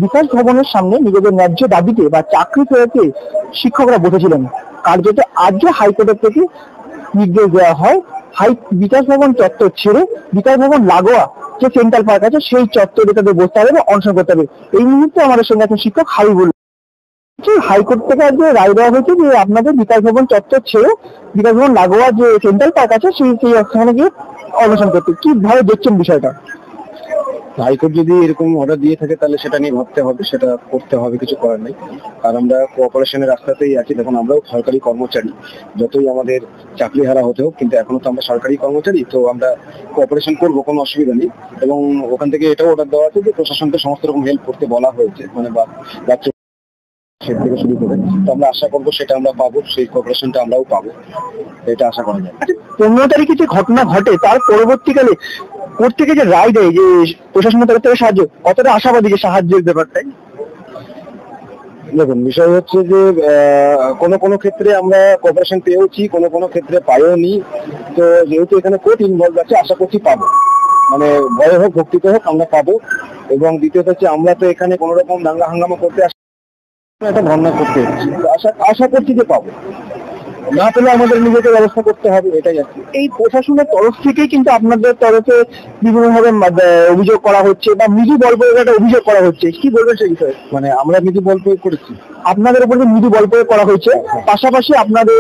বিকাশ ভবনের সামনে নিজেদের ন্যায্য দাবিতে বা চাকরি পেতে শিক্ষকরা বসেছিলেন। কার্যত আজ হাইকোর্টের থেকে নির্দেশ দেওয়া হয় বিকাশ ভবন চত্বর ছেড়ে বিকাশ ভবন লাগোয়া যে সেন্ট্রাল পার্ক আছে সেই চত্বরে তাদের বসতে হবে বা অনশন করতে হবে। এই মুহূর্তে আমাদের সঙ্গে এখন শিক্ষক হাবিবুল। হাইকোর্ট থেকে আজকে রায় দেওয়া হয়েছে যে আপনাদের বিকাশ ভবন চত্বর ছেড়ে বিকাশ ভবন লাগোয়া যে সেন্ট্রাল পার্ক আছে সেই স্থানে গিয়ে অনশন করতে। কিভাবে দেখছেন বিষয়টা? হাইকোর্ট যদি এরকম অর্ডার দিয়ে থাকে তাহলে সেটা নিয়ে ভাবতে হবে, সেটা করতে হবে, কিছু করার নেই। আর আমরা কোঅপারেশনের রাস্তাতেই আছি। দেখুন, আমরাও সরকারি কর্মচারী, যতই আমাদের চাকরি হারা হতে হোক, কিন্তু এখনো তো আমরা সরকারি কর্মচারী, তো আমরা কোঅপারেশন করবো, কোনো অসুবিধা নেই। এবং ওখান থেকে এটাও অর্ডার দেওয়া আছে যে প্রশাসনকে সমস্ত রকম হেল্প করতে বলা হয়েছে, মানে বাচ্চা থেকে শুরু করে। তো আমরা আশা করবো সেটা আমরা পাবো, সেই কোঅপারেশনটা আমরাও পাবো, এটা আশা করা যায়। 15 তারিখে যে ঘটনা ঘটে তার পরবর্তীকালে কোর্ট থেকে যে রায় দেয় যে প্রশাসনের তরফ থেকে সাহায্য, কতটা আশাবাদী যে সাহায্যের ব্যাপারটাই? দেখুন, বিষয় হচ্ছে যে কোনো ক্ষেত্রে আমরা কোঅপারেশন পেয়েওছি, কোনো ক্ষেত্রে পাইওনি। তো যেহেতু এখানে কোর্ট ইনভলভ আছে, আশা করছি পাবো, মানে ভয় হোক ভক্তিতে হোক আমরা পাবো। এবং দ্বিতীয়ত হচ্ছে আমরা তো এখানে কোনো রকম দাঙ্গা হাঙ্গামা করতে আসি, একটা ধর্ণা করতে এসেছি, আশা করছি যে পাবো। না পেলে আমাদের নিজেকে ব্যবস্থা করতে হবে, এটাই আর কি। এই প্রশাসনের তরফ থেকেই কিন্তু আপনাদের তরফে বিভিন্নভাবে অভিযোগ করা হচ্ছে বা মৃদু বল প্রয়োগের একটা অভিযোগ করা হচ্ছে, কি বলবেন সেই বিষয়ে? মানে আমরা মৃদু বল প্রয়োগ করেছি, আপনাদের উপর যে মৃদু বল প্রয়োগ করা হয়েছে, পাশাপাশি আপনাদের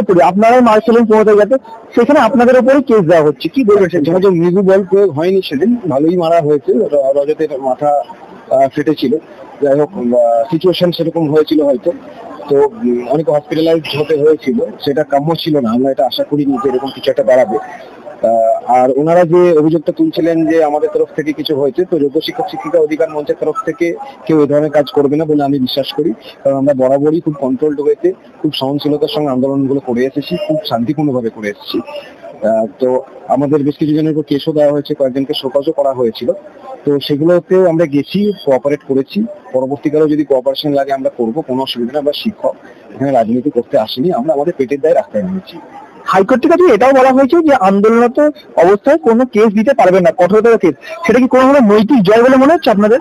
উপরে আপনারাই মার খেলেন 15 তারিখে, সেখানে আপনাদের উপরে কেস দেওয়া হচ্ছে, কি বলবেন সেই? যে মৃদু বল প্রয়োগ হয়নি, সেদিন ভালোই মারা হয়েছে, রজতের মাথা ফেটেছিল। যাই হোক, সিচুয়েশন সেরকম হয়েছিল হয়তো, তো অনেক হসপিটালাইজ হতে হয়েছিল, সেটা কাম্য ছিল না। আমরা এটা আশা করিনি যে এরকম কিছু একটা দাঁড়াবে। আর ওনারা যে অভিযোগটা তুলছিলেন যে আমাদের তরফ থেকে কিছু হয়েছে, তো যোগ্য শিক্ষক শিক্ষিকা অধিকার মঞ্চের তরফ থেকে কেউ এই ধরনের কাজ করবে না বলে আমি বিশ্বাস করি। কারণ আমরা বরাবরই খুব কন্ট্রোলড হয়েছে, খুব সহনশীলতার সঙ্গে আন্দোলনগুলো করে এসেছি, খুব শান্তিপূর্ণভাবে করে এসেছি। তো আমাদের বেশ কিছু জনের উপর কেসও দেওয়া হয়েছে, কয়েকজনকে শোকজও করা হয়েছিল। তো সেগুলোতেও আমরা গেছি, কোঅপারেট করেছি। পরবর্তীকালেও যদি কোঅপারেশন লাগে আমরা করবো, কোনো অসুবিধা নেই। আমরা শিক্ষক, এখানে রাজনীতি করতে আসিনি, আমরা আমাদের পেটের দায়ে রাস্তায় নেমেছি। হাইকোর্ট থেকে এটাও বলা হয়েছে যে আন্দোলনরত অবস্থায় কোনো কেস দিতে পারবে না, কঠোরতর কেস। সেটা কি কোনো নৈতিক জয় বলে মনে হচ্ছে আপনাদের?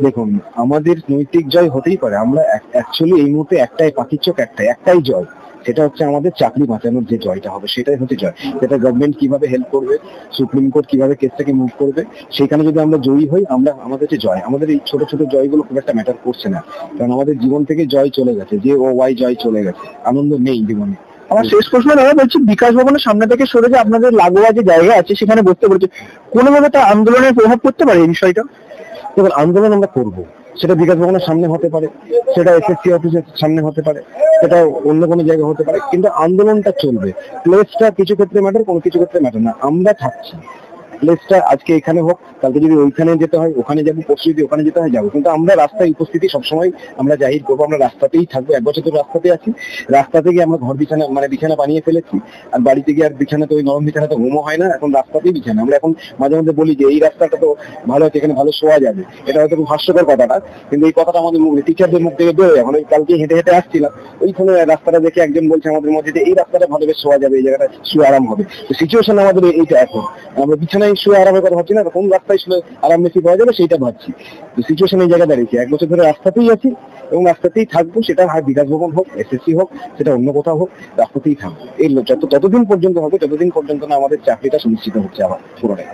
দেখুন, আমাদের নৈতিক জয় হতেই পারে। আমরা অ্যাকচুয়ালি এই মুহূর্তে একটাই পাখির চোখ, একটাই জয়, সেটা হচ্ছে আমাদের চাকরি বাঁচানোর যে জয়টা হবে, সেটাই হচ্ছে জয়। সেটা গভর্নমেন্ট কিভাবে হেল্প করবে, সুপ্রিম কোর্ট কিভাবে কেসটাকে মুভ করবে, সেখানে যদি আমরা জয়ী হই, আমাদের যে জয়, আমাদের এই ছোট ছোট জয়গুলো খুব একটা ম্যাটার করছে না। কারণ আমাদের জীবন থেকে জয় চলে গেছে, যে ও ওয়াই জয় চলে গেছে, আনন্দ নেই জীবনে। আমার শেষ প্রশ্ন দাদা, বলছি বিকাশ ভবনের সামনে থেকে সরে যে আপনাদের লাগোয়া যে জায়গা আছে সেখানে বসতে বলছে, কোনোভাবে তা আন্দোলনের প্রভাব পড়তে পারে এই বিষয়টা? দেখুন, আন্দোলন আমরা করবো, সেটা বিকাশ ভবনের সামনে হতে পারে, সেটা এসএসসি অফিসের সামনে হতে পারে, সেটা অন্য কোনো জায়গা হতে পারে, কিন্তু আন্দোলনটা চলবে। প্লেসটা কিছু ক্ষেত্রে ম্যাটার, কোনো কিছু ক্ষেত্রে ম্যাটার না। আমরা থাকছি, প্লেসটা আজকে এখানে হোক, কালকে যদি ওইখানে যেতে হয় ওখানে যাবো, পরশু যদি ওখানে যেতে হয় যাবো, কিন্তু আমরা রাস্তায় উপস্থিতি সবসময় আমরা জাহির করবো। আমরা রাস্তাতেই থাকবো, 1 বছর ধরে রাস্তাতে আছি। রাস্তা থেকে আমরা ঘর বিছানা, মানে বিছানা বানিয়ে ফেলেছি। আর বাড়িতে গিয়ে আর বিছানা, তো ওই নরম বিছানা তো ঘুমো হয় না, এখন রাস্তাতেই বিছানা। আমরা এখন মাঝে মধ্যে বলি যে এই রাস্তাটা তো ভালো আছে, এখানে ভালো শোয়া যাবে। এটা হয়তো খুব হাস্যকর কথাটা, কিন্তু এই কথাটা আমাদের মুখ, টিচারদের মুখ থেকে বেরোয়। এখন ওই কালকে হেঁটে হেঁটে আসছিলাম, ওইখানে রাস্তাটা দেখে একজন বলছে আমাদের মধ্যে যে এই রাস্তাটা ভালো, বেশ শোয়া যাবে, এই জায়গাটা শুয়ে আরাম হবে। তো সিচুয়েশন আমাদের এইটা, এখন আমরা বিছানায় শুয়ে আরামের কথা ভাবছি না, কোন রাস্তায় শুলে আরাম বেশি পাওয়া যাবে সেইটা ভাবছি। তো সিচুয়েশন এই জায়গায় দাঁড়িয়েছি, 1 বছর ধরে রাস্তাতেই আছি এবং রাস্তাতেই থাকবো। সেটা হয় বিকাশ ভবন হোক, এসএসসি হোক, সেটা অন্য কোথাও হোক, রাস্তাতেই থাকবো। এই ততদিন পর্যন্ত হবে, যতদিন পর্যন্ত না আমাদের চাকরিটা সুনিশ্চিত হচ্ছে আবার পুরোটাই।